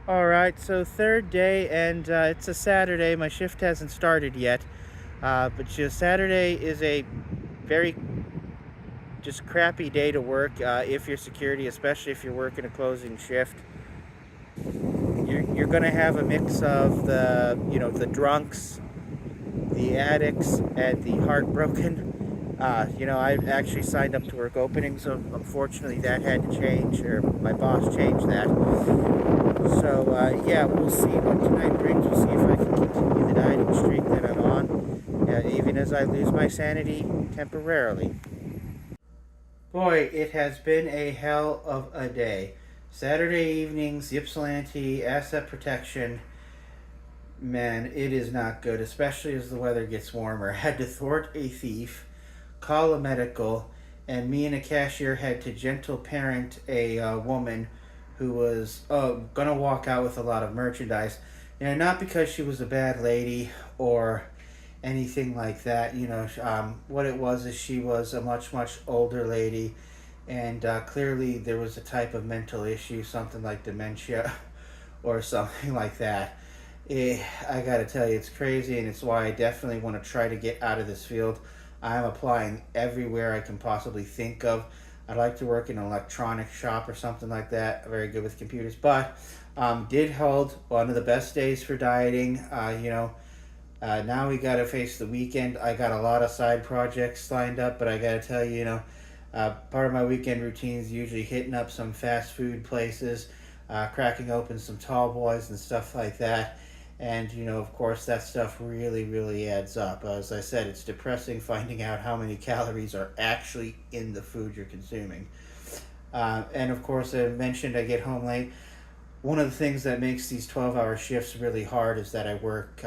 All right, so third day, and it's a Saturday. My shift hasn't started yet, but just Saturday is a very just crappy day to work if you're security, especially if you're working a closing shift. You're gonna have a mix of the drunks, the addicts, and the heartbroken. I actually signed up to work opening, so unfortunately that had to change, or my boss changed that. So yeah, we'll see what tonight brings. We'll see if I can continue the dieting streak that I'm on, even as I lose my sanity temporarily. Boy, it has been a hell of a day. Saturday evenings, Ypsilanti, asset protection. Man, it is not good, especially as the weather gets warmer. I had to thwart a thief, call a medical, and me and a cashier had to gentle parent a woman who was gonna walk out with a lot of merchandise. Not because she was a bad lady or anything like that. What it was is she was a much, much older lady, and clearly there was a type of mental issue, something like dementia or something like that. I gotta tell you, it's crazy, and it's why I definitely want to try to get out of this field. I'm applying everywhere I can possibly think of. I'd like to work in an electronic shop or something like that. Very good with computers, but did hold one of the best days for dieting. Now we got to face the weekend. I got a lot of side projects lined up, but I got to tell you, part of my weekend routine is usually hitting up some fast food places, cracking open some tall boys and stuff like that. And, of course, that stuff really, really adds up. As I said, it's depressing finding out how many calories are actually in the food you're consuming. And, of course, I mentioned I get home late. One of the things that makes these 12-hour shifts really hard is that I work,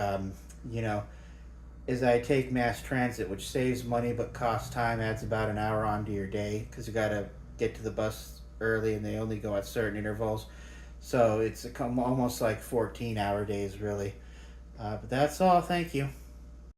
you know, is I take mass transit, which saves money but costs time, adds about an hour onto your day because you got to get to the bus early and they only go at certain intervals. So it's almost like 14-hour days, really. But that's all. Thank you.